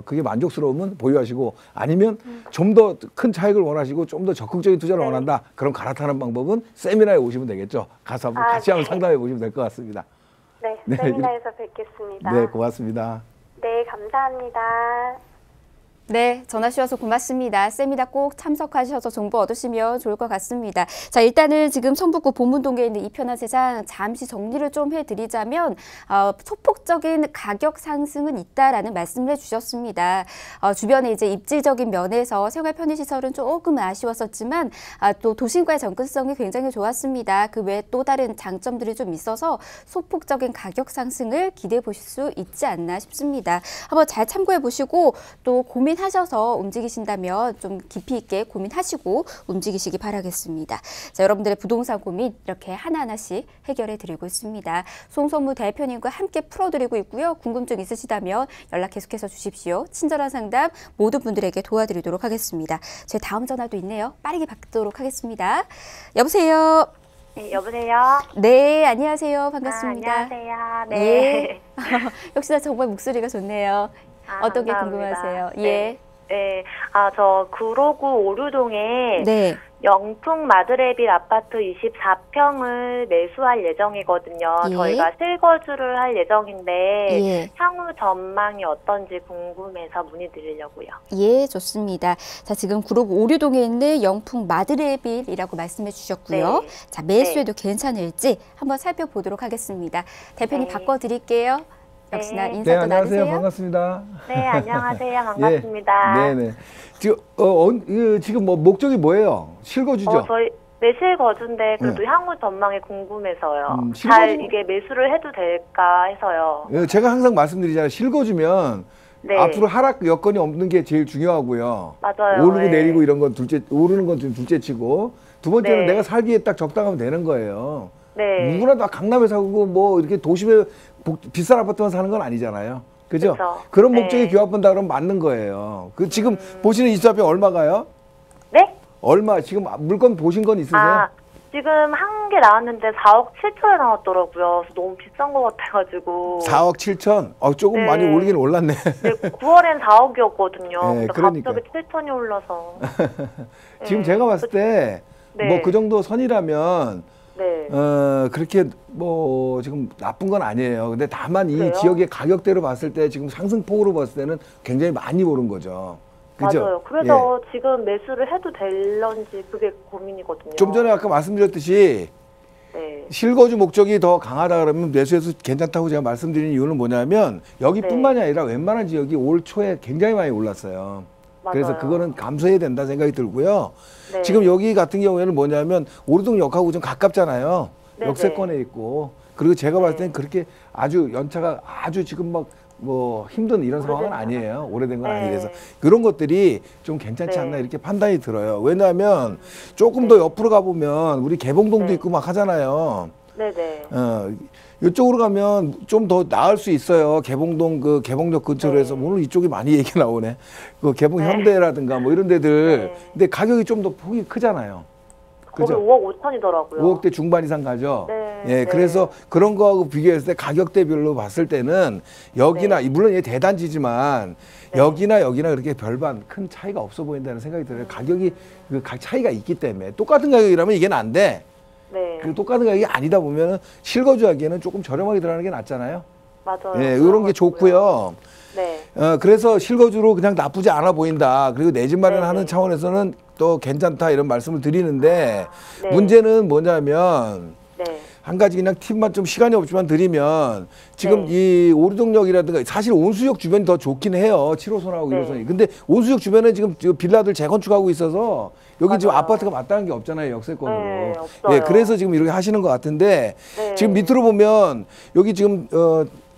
그게 만족스러우면 보유하시고 아니면 좀 더 큰 차익을 원하시고 좀 더 적극적인 투자를 네. 원한다. 그럼 갈아타는 방법은 세미나에 오시면 되겠죠. 가서 한번 같이 한번 네. 상담해 보시면 될 것 같습니다. 네, 네. 세미나에서 뵙겠습니다. 네, 고맙습니다. 네, 감사합니다. 네, 전화 주셔서 고맙습니다. 세미나 꼭 참석하셔서 정보 얻으시면 좋을 것 같습니다. 자, 일단은 지금 성북구 보문동에 있는 이편한 세상 잠시 정리를 좀 해드리자면 소폭적인 가격 상승은 있다라는 말씀을 해주셨습니다. 주변에 이제 입지적인 면에서 생활 편의시설은 조금 아쉬웠었지만 또 도심과의 접근성이 굉장히 좋았습니다. 그 외에 또 다른 장점들이 좀 있어서 소폭적인 가격 상승을 기대해 보실 수 있지 않나 싶습니다. 한번 잘 참고해 보시고 또 고민하셔서 움직이신다면 좀 깊이 있게 고민하시고 움직이시기 바라겠습니다. 자, 여러분들의 부동산 고민 이렇게 하나하나씩 해결해 드리고 있습니다. 송선무 대표님과 함께 풀어드리고 있고요. 궁금증 있으시다면 연락 계속해서 주십시오. 친절한 상담 모든 분들에게 도와드리도록 하겠습니다. 제 다음 전화도 있네요. 빠르게 받도록 하겠습니다. 여보세요. 네, 여보세요? 네, 안녕하세요. 반갑습니다. 안녕하세요. 네. 예. 역시나 정말 목소리가 좋네요. 어떤 게 감사합니다. 궁금하세요? 네. 예. 네, 저 구로구 오류동에 네. 영풍 마드레빌 아파트 24평을 매수할 예정이거든요. 예. 저희가 실거주를 할 예정인데 예. 향후 전망이 어떤지 궁금해서 문의드리려고요. 예, 좋습니다. 자, 지금 구로구 오류동에 있는 영풍 마드레빌이라고 말씀해 주셨고요. 네. 자, 매수해도 괜찮을지 한번 살펴보도록 하겠습니다. 대표님 네. 바꿔드릴게요. 역시나 네. 인사도 안녕하세요. 나누세요. 반갑습니다. 네, 안녕하세요. 반갑습니다. 네네. 지금 뭐 목적이 뭐예요? 실거주죠? 저희 매실 거주인데 그래도 향후 전망이 궁금해서요. 실거주- 잘 이게 매수를 해도 될까 해서요. 제가 항상 말씀드리잖아요. 실거주면 네. 앞으로 하락 여건이 없는 게 제일 중요하고요. 맞아요. 오르고 네. 내리고 이런 건 오르는 건 좀 둘째치고, 두 번째는 네. 내가 살기에 딱 적당하면 되는 거예요. 네. 누구나 다 강남에 살고 뭐 이렇게 도심에 비싼 아파트만 사는 건 아니잖아요. 그죠? 그쵸. 그런 네. 목적이 규합한다 그러면 맞는 거예요. 그 지금 보시는 24평 얼마가요? 네? 얼마? 지금 물건 보신 건 있으세요? 지금 한 개 나왔는데 4억 7천에 나왔더라고요. 그래서 너무 비싼 것 같아가지고. 4억 7천? 조금 네. 많이 올리긴 올랐네. 네, 9월엔 4억이었거든요. 네, 근데 그러니까요. 갑자기 7천이 올라서. 지금 네. 제가 봤을 때 네. 뭐 그 정도 선이라면 네. 그렇게 뭐 지금 나쁜 건 아니에요. 근데 다만 이 그래요? 지역의 가격대로 봤을 때 지금 상승폭으로 봤을 때는 굉장히 많이 오른 거죠. 그죠? 맞아요. 그래서 지금 매수를 해도 될런지 그게 고민이거든요. 좀 전에 아까 말씀드렸듯이 네. 실거주 목적이 더 강하다 그러면 매수해서 괜찮다고 제가 말씀드린 이유는 뭐냐면 여기뿐만이 아니라 웬만한 지역이 올 초에 굉장히 많이 올랐어요. 그래서 맞아요. 그거는 감수해야 된다 생각이 들고요. 네. 지금 여기 같은 경우에는 뭐냐면 오르동역하고 좀 가깝잖아요. 네, 역세권에 있고. 그리고 제가 봤을 땐 그렇게 아주 연차가 아주 지금 막 뭐 힘든 이런 상황은 아니에요. 오래된 건 네. 아니라서 그런 것들이 좀 괜찮지 네. 않나 이렇게 판단이 들어요. 왜냐하면 조금 더 옆으로 가보면 우리 개봉동도 네. 있고 막 하잖아요. 네네. 이쪽으로 가면 좀 더 나을 수 있어요. 개봉동 그 개봉역 근처로 해서 오늘 이쪽이 많이 얘기 나오네. 그 개봉 현대라든가 뭐 이런 데들. 네. 근데 가격이 좀 더 폭이 크잖아요. 거기 그죠? 5억 5천이더라고요. 5억대 중반 이상 가죠. 네, 예, 네. 그래서 그런 거하고 비교했을 때 가격대별로 봤을 때는 여기나 물론 얘 대단지지만 네. 여기나 그렇게 별반 큰 차이가 없어 보인다는 생각이 들어요. 가격이 그 차이가 있기 때문에 똑같은 가격이라면 이게 안 돼. 네. 그 똑같은 가격이 아니다 보면은 실거주하기에는 조금 저렴하게 들어가는 게 낫잖아요. 맞아요. 예, 이런 게 좋고요. 네. 그래서 실거주로 그냥 나쁘지 않아 보인다. 그리고 내 집 마련하는 네. 차원에서는 또 괜찮다 이런 말씀을 드리는데 네. 문제는 뭐냐면 네. 한 가지 그냥 팁만 좀 시간이 없지만 드리면 지금 네. 이 오류동역이라든가 사실 온수역 주변이 더 좋긴 해요. 7호선하고 네. 1호선이. 근데 온수역 주변에 지금 빌라들 재건축하고 있어서 여기 지금 맞아요. 아파트가 마땅한 게 없잖아요. 역세권으로. 네, 없어요. 예, 그래서 지금 이렇게 하시는 것 같은데 네. 지금 밑으로 보면 여기 지금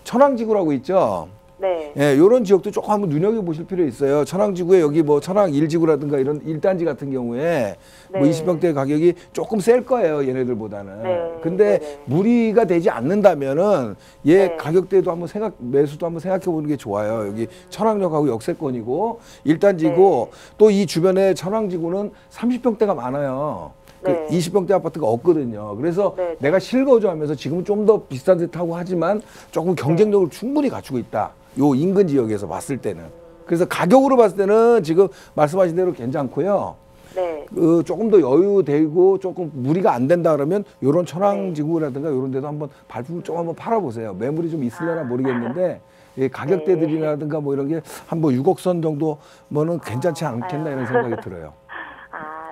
천왕지구라고 있죠. 네. 예, 요런 지역도 조금 한번 눈여겨보실 필요 있어요. 천왕지구에 여기 뭐 천왕 1지구라든가 이런 1단지 같은 경우에 뭐 네. 20평대 가격이 조금 셀 거예요. 얘네들보다는. 네. 근데 네네. 무리가 되지 않는다면은 얘 네. 가격대도 한번 매수도 한번 생각해 보는 게 좋아요. 여기 천왕역하고 역세권이고 1단지고 또 이 주변에 천왕지구는 30평대가 많아요. 네. 20평대 아파트가 없거든요. 그래서 네. 내가 실거주하면서 지금은 좀 더 비싼 듯하고 하지만 조금 경쟁력을 충분히 갖추고 있다. 요 인근 지역에서 봤을 때는. 그래서 가격으로 봤을 때는 지금 말씀하신 대로 괜찮고요. 네. 조금 더 여유되고 조금 무리가 안 된다 그러면 요런 천왕지구라든가 요런 데도 한번 발품을 좀 한번 팔아보세요. 매물이 좀 있으려나 모르겠는데 예, 가격대들이라든가 뭐 이런 게 한 뭐 6억 선 정도 뭐는 괜찮지 않겠나 이런 생각이 들어요.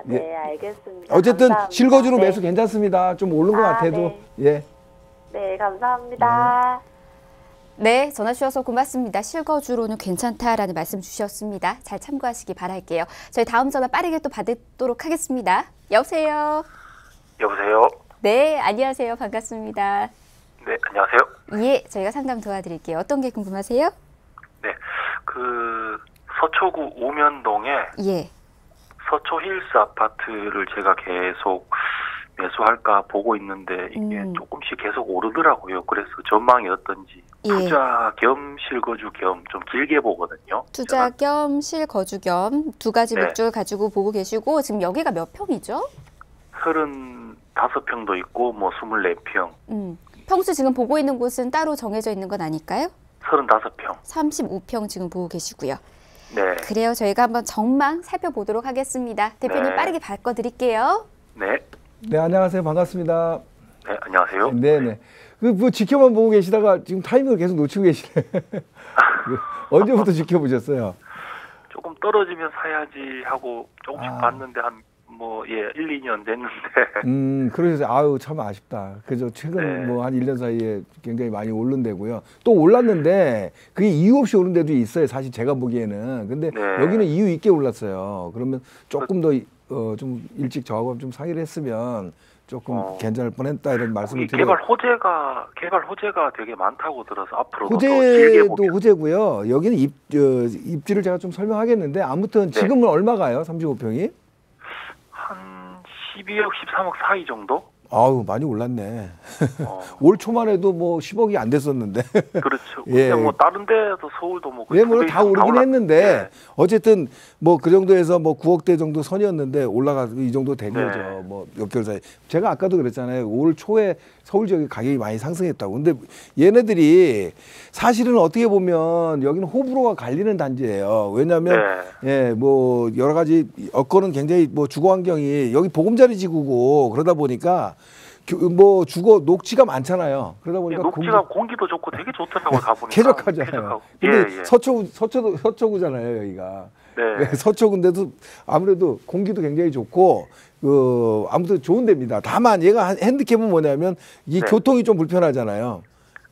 네, 알겠습니다. 어쨌든 감사합니다. 실거주로 네. 매수 괜찮습니다. 좀 오른 것 같아도. 네. 예. 네, 감사합니다. 네, 전화 주셔서 고맙습니다. 실거주로는 괜찮다라는 말씀 주셨습니다. 잘 참고하시기 바랄게요. 저희 다음 전화 빠르게 또 받도록 하겠습니다. 여보세요? 여보세요? 네, 안녕하세요. 반갑습니다. 네, 안녕하세요. 예, 저희가 상담 도와드릴게요. 어떤 게 궁금하세요? 네, 그 서초구 우면동에 예. 서초힐스 아파트를 제가 계속 매수할까 보고 있는데 이게 조금씩 계속 오르더라고요. 그래서 전망이 어떤지 예. 투자 겸 실거주 겸 좀 길게 보거든요. 투자 겸 실거주 겸 두 가지 네. 목적을 가지고 보고 계시고 지금 여기가 몇 평이죠? 35평도 있고 뭐 24평, 평수 지금 보고 있는 곳은 따로 정해져 있는 건 아닐까요? 35평. 35평 지금 보고 계시고요. 네. 그래요. 저희가 한번 전망 살펴보도록 하겠습니다. 대표님 네. 빠르게 바꿔드릴게요. 네. 네, 안녕하세요. 반갑습니다. 네, 안녕하세요. 네네. 뭐 지켜만 보고 계시다가 지금 타이밍을 계속 놓치고 계시네. 언제부터 지켜보셨어요? 조금 떨어지면 사야지 하고 조금씩 봤는데 예, 1, 2년 됐는데. 그래서 아유 참 아쉽다. 그죠? 최근 네. 뭐 한 1년 사이에 굉장히 많이 오른 데고요. 또 올랐는데 그게 이유 없이 오른 데도 있어요. 사실 제가 보기에는. 근데 네. 여기는 이유 있게 올랐어요. 그러면 조금 더 좀 일찍 저하고 좀 상의를 했으면 조금 괜찮을 뻔했다 이런 말씀을 드려요. 개발 호재가 되게 많다고 들어서 앞으로도 더 길게 호재도 보면. 호재고요. 여기는 입지를 제가 좀 설명하겠는데 아무튼 지금은 얼마가요? 35평이? 한 12억, 13억 사이 정도? 아우 많이 올랐네. 올 초만 해도 뭐 10억이 안 됐었는데. 그렇죠. 예. 근데 뭐 다른 데도 서울도 뭐 예, 뭐 다 오르긴 했는데 네. 어쨌든 뭐 그 정도에서 뭐 9억대 정도 선이었는데 올라가서 이 정도 된 네. 거죠. 뭐 몇 개월 사이. 제가 아까도 그랬잖아요. 올 초에 서울 지역이 가격이 많이 상승했다고. 근데 얘네들이 사실은 어떻게 보면 여기는 호불호가 갈리는 단지예요. 왜냐하면 예, 뭐 여러 가지 여건은 굉장히 뭐 주거 환경이 여기 보금자리 지구고 그러다 보니까 뭐 주거 녹지가 많잖아요. 그러다 보니까 녹지가 공기도 좋고 되게 좋더라고요. 가보니까. 쾌적하잖아요. 근데 예. 서초구잖아요, 여기가. 네. 서초구인데도 아무래도 공기도 굉장히 좋고 아무튼 좋은 데입니다. 다만 얘가 핸디캡은 뭐냐면 이 교통이 좀 불편하잖아요.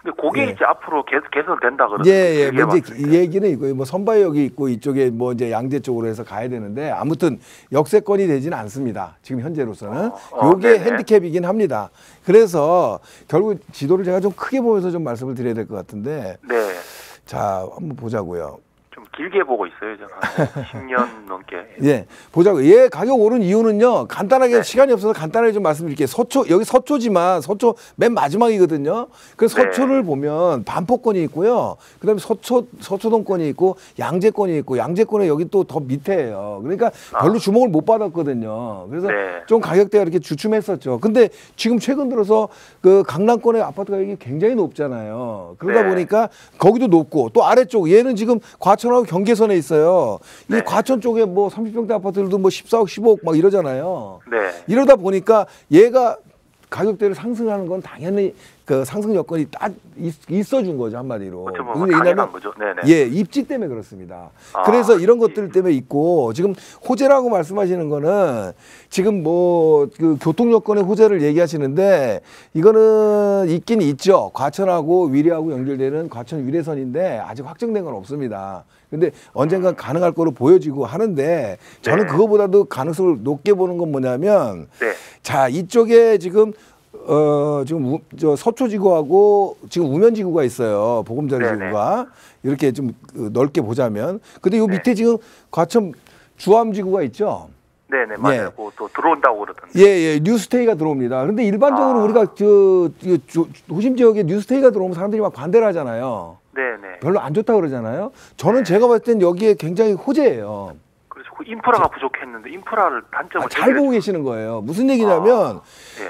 근데 그게 이제 앞으로 개선된다 그러죠. 예. 이제 이 얘기는 이거 뭐 선바역이 있고 이쪽에 뭐 이제 양재 쪽으로 해서 가야 되는데 아무튼 역세권이 되지는 않습니다. 지금 현재로서는 요게 핸디캡이긴 합니다. 그래서 결국 지도를 제가 좀 크게 보면서 좀 말씀을 드려야 될 것 같은데. 네. 자, 한번 보자고요. 좀 길게 보고 있어요, 저는. 10년 넘게. 예, 보자고요. 얘 가격 오른 이유는요. 간단하게 시간이 없어서 간단하게 좀 말씀드릴게요. 여기 서초지만 서초 맨 마지막이거든요. 그래서 서초를 보면 반포권이 있고요. 그다음에 서초동권이 있고 양재권이 있고 양재권에 여기 또 더 밑에예요. 그러니까 별로 주목을 못 받았거든요. 그래서 좀 가격대가 이렇게 주춤했었죠. 근데 지금 최근 들어서 그 강남권의 아파트 가격이 굉장히 높잖아요. 그러다 보니까 거기도 높고 또 아래쪽 얘는 지금 과천하고 경계선에 있어요. 이 과천 쪽에 뭐 30평대 아파트들도 뭐 14억, 15억 막 이러잖아요. 이러다 보니까 얘가 가격대를 상승하는 건 당연히 그 상승 여건이 딱 있어준 거죠, 한마디로. 당연한 거죠. 네네. 예, 입지 때문에 그렇습니다. 그래서 이런 것들 때문에 있고 지금 호재라고 말씀하시는 거는 지금 뭐 그 교통 여건의 호재를 얘기하시는데 이거는 있긴 있죠. 과천하고 위례하고 연결되는 과천 위례선인데 아직 확정된 건 없습니다. 근데 언젠간 가능할 거로 보여지고 하는데 저는 그거보다도 가능성을 높게 보는 건 뭐냐면 자, 이쪽에 지금 지금 저 서초지구하고 지금 우면지구가 있어요. 보금자리 지구가. 이렇게 좀 넓게 보자면. 근데 요 밑에 지금 과천 주암지구가 있죠. 네네, 맞아요. 또 들어온다고 그러던데. 예, 뉴스테이가 들어옵니다. 그런데 일반적으로 우리가 도심 지역에 뉴스테이가 들어오면 사람들이 막 반대를 하잖아요. 네네. 별로 안 좋다고 그러잖아요. 저는 제가 봤을 땐 여기에 굉장히 호재예요. 그래서 인프라가 부족했는데 인프라를 단점을 잘 보고 계시는 거예요. 무슨 얘기냐면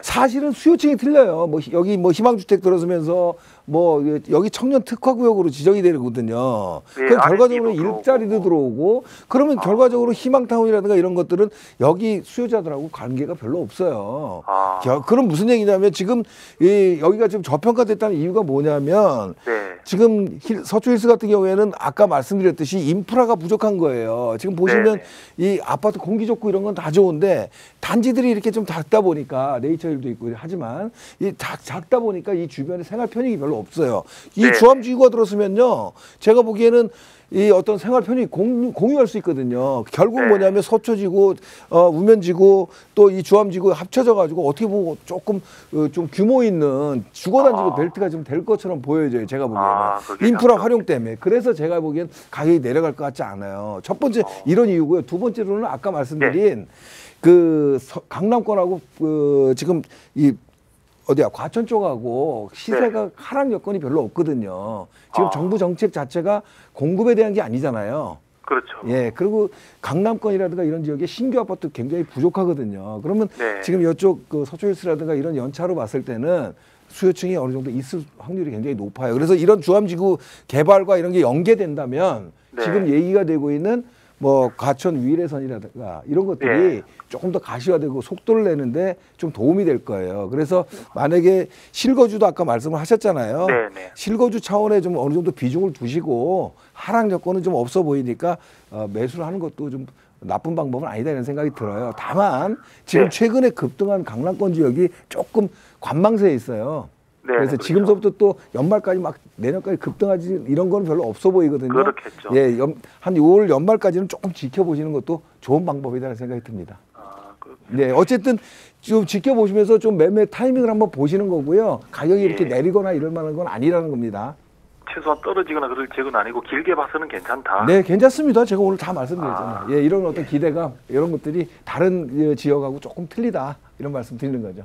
사실은 수요층이 틀려요. 뭐 여기 뭐 희망주택 들어서면서 뭐 여기 청년 특화구역으로 지정이 되거든요. 그럼 결과적으로 일자리도 들어오고 그러면 결과적으로 희망타운이라든가 이런 것들은 여기 수요자들하고 관계가 별로 없어요. 그럼 무슨 얘기냐면 지금 여기가 지금 저평가됐다는 이유가 뭐냐면 지금 서초힐스 같은 경우에는 아까 말씀드렸듯이 인프라가 부족한 거예요. 지금 보시면 이 아파트 공기 좋고 이런 건 다 좋은데 단지들이 이렇게 좀 작다 보니까 네이처힐도 있고 하지만 이 작다 보니까 이 주변에 생활 편익이 별로 없어요. 이 주암지구가 들었으면요. 제가 보기에는 이 어떤 생활 편익 공유할 수 있거든요. 결국 뭐냐면 서초지구, 우면지구 또 이 주암지구 합쳐져 가지고 어떻게 보고 조금 좀 규모 있는 주거단지구 벨트가 좀 될 것처럼 보여져요. 제가 보기에는 인프라 활용 때문에. 그래서 제가 보기엔 가격이 내려갈 것 같지 않아요. 첫 번째 이런 이유고요. 두 번째로는 아까 말씀드린 그 강남권하고 지금 이 어디야 과천 쪽하고 시세가 하락 여건이 별로 없거든요. 지금 정부 정책 자체가 공급에 대한 게 아니잖아요. 그렇죠. 예, 그리고 강남권이라든가 이런 지역에 신규 아파트 굉장히 부족하거든요. 그러면 지금 이쪽 그 서초힐스라든가 이런 연차로 봤을 때는 수요층이 어느 정도 있을 확률이 굉장히 높아요. 그래서 이런 주암지구 개발과 이런 게 연계된다면 네. 지금 얘기가 되고 있는 뭐 과천 위례선이라든가 이런 것들이 네. 조금 더 가시화되고 속도를 내는데 좀 도움이 될 거예요. 그래서 만약에 실거주도 아까 말씀을 하셨잖아요. 네, 네. 실거주 차원에 좀 어느 정도 비중을 두시고 하락 여건은 좀 없어 보이니까 매수를 하는 것도 좀 나쁜 방법은 아니다 이런 생각이 들어요. 다만 지금 네. 최근에 급등한 강남권 지역이 조금 관망세에 있어요. 네, 그래서 그렇죠. 지금서부터 또 연말까지 막 내년까지 급등하지 이런 건 별로 없어 보이거든요. 그렇겠죠. 예, 한 6월 연말까지는 조금 지켜보시는 것도 좋은 방법이라는 생각이 듭니다. 네, 어쨌든 좀 지켜보시면서 좀 매매 타이밍을 한번 보시는 거고요. 가격이 이렇게 내리거나 이럴 만한 건 아니라는 겁니다. 최소한 떨어지거나 그럴 지역은 아니고 길게 봐서는 괜찮다. 네, 괜찮습니다. 제가 오늘 다 말씀드렸잖아요. 예, 이런 어떤 기대감 이런 것들이 다른 지역하고 조금 틀리다 이런 말씀 드리는 거죠.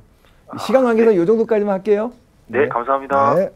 시간 관계상 이 정도까지만 할게요. 네, 감사합니다. 네.